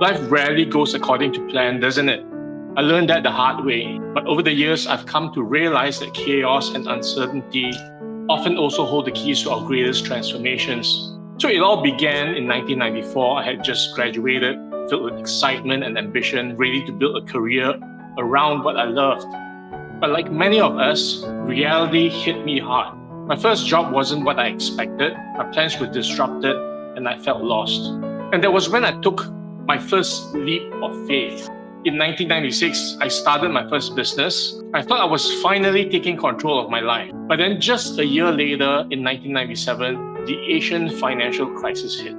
Life rarely goes according to plan, doesn't it? I learned that the hard way, but over the years, I've come to realize that chaos and uncertainty often also hold the keys to our greatest transformations. So it all began in 1994. I had just graduated, filled with excitement and ambition, ready to build a career around what I loved. But like many of us, reality hit me hard. My first job wasn't what I expected, my plans were disrupted, and I felt lost. And that was when I took my first leap of faith. In 1996, I started my first business. I thought I was finally taking control of my life. But then just a year later, in 1997, the Asian financial crisis hit.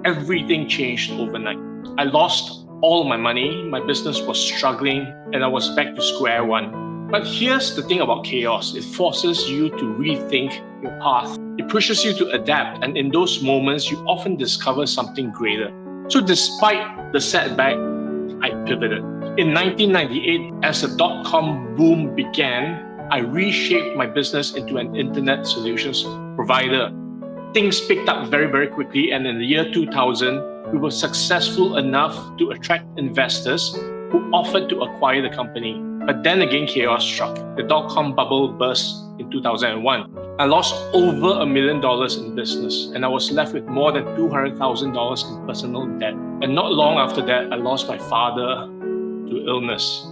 Everything changed overnight. I lost all my money, my business was struggling, and I was back to square one. But here's the thing about chaos. It forces you to rethink your path. It pushes you to adapt, and in those moments, you often discover something greater. So despite the setback, I pivoted. In 1998, as the dot-com boom began, I reshaped my business into an internet solutions provider. Things picked up very, very quickly, and in the year 2000, we were successful enough to attract investors who offered to acquire the company. But then again, chaos struck. The dot-com bubble burst in 2001. I lost over $1 million in business, and I was left with more than $200,000 in personal debt. And not long after that, I lost my father to illness.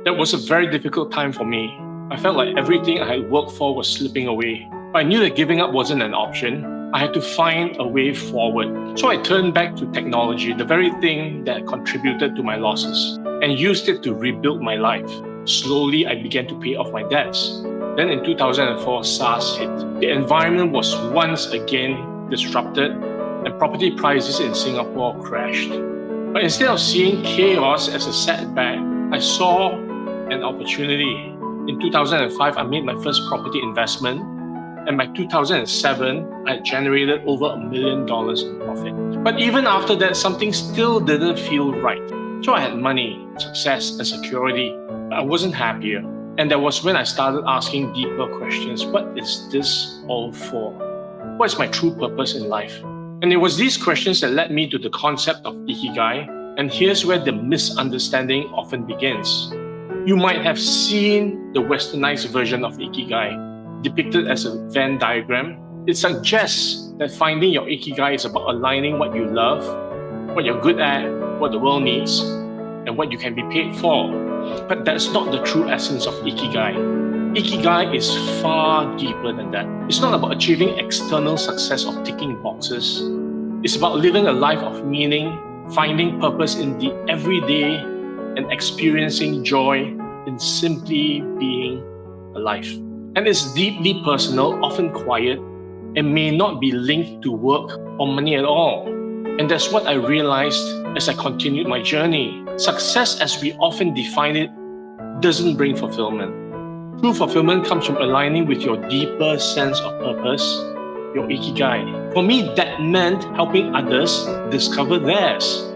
That was a very difficult time for me. I felt like everything I had worked for was slipping away. But I knew that giving up wasn't an option. I had to find a way forward. So I turned back to technology, the very thing that contributed to my losses, and used it to rebuild my life. Slowly, I began to pay off my debts. Then in 2004, SARS hit. The environment was once again disrupted, and property prices in Singapore crashed. But instead of seeing chaos as a setback, I saw an opportunity. In 2005, I made my first property investment, and by 2007, I generated over $1 million in profit. But even after that, something still didn't feel right. So I had money, success, and security, but I wasn't happier. And that was when I started asking deeper questions. What is this all for? What is my true purpose in life? And it was these questions that led me to the concept of Ikigai. And here's where the misunderstanding often begins. You might have seen the westernized version of Ikigai, depicted as a Venn diagram. It suggests that finding your Ikigai is about aligning what you love, what you're good at, what the world needs, and what you can be paid for. But that's not the true essence of Ikigai. Ikigai is far deeper than that. It's not about achieving external success or ticking boxes. It's about living a life of meaning, finding purpose in the everyday, and experiencing joy in simply being alive. And it's deeply personal, often quiet, and may not be linked to work or money at all. And that's what I realized as I continued my journey. Success, as we often define it, doesn't bring fulfillment. True fulfillment comes from aligning with your deeper sense of purpose, your Ikigai. For me, that meant helping others discover theirs.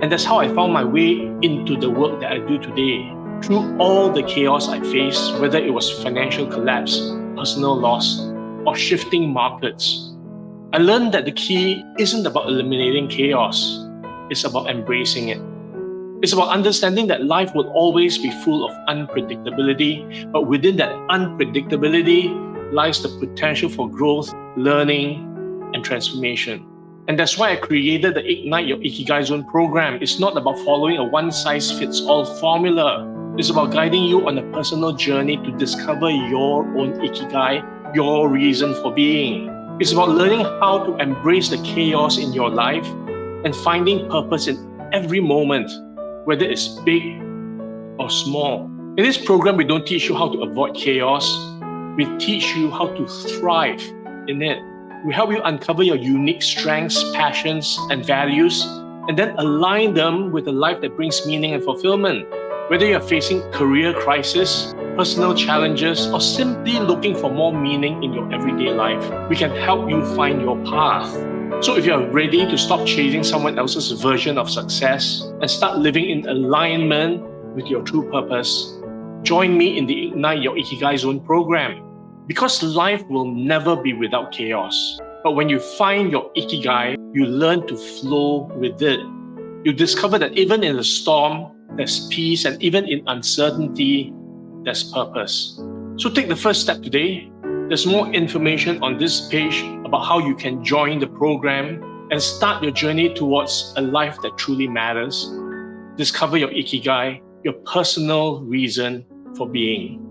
And that's how I found my way into the work that I do today. Through all the chaos I faced, whether it was financial collapse, personal loss, or shifting markets, I learned that the key isn't about eliminating chaos. It's about embracing it. It's about understanding that life will always be full of unpredictability, but within that unpredictability lies the potential for growth, learning, and transformation. And that's why I created the Ignite Your Ikigai Zone program. It's not about following a one-size-fits-all formula. It's about guiding you on a personal journey to discover your own Ikigai, your reason for being. It's about learning how to embrace the chaos in your life and finding purpose in every moment, whether it's big or small. In this program, we don't teach you how to avoid chaos. We teach you how to thrive in it. We help you uncover your unique strengths, passions, and values, and then align them with a life that brings meaning and fulfillment. Whether you're facing career crisis, personal challenges, or simply looking for more meaning in your everyday life, we can help you find your path. So if you're ready to stop chasing someone else's version of success and start living in alignment with your true purpose, join me in the Ignite Your Ikigai Zone program. Because life will never be without chaos. But when you find your Ikigai, you learn to flow with it. you discover that even in the storm, there's peace, and even in uncertainty, there's purpose. So take the first step today. There's more information on this page about how you can join the program and start your journey towards a life that truly matters. Discover your Ikigai, your personal reason for being.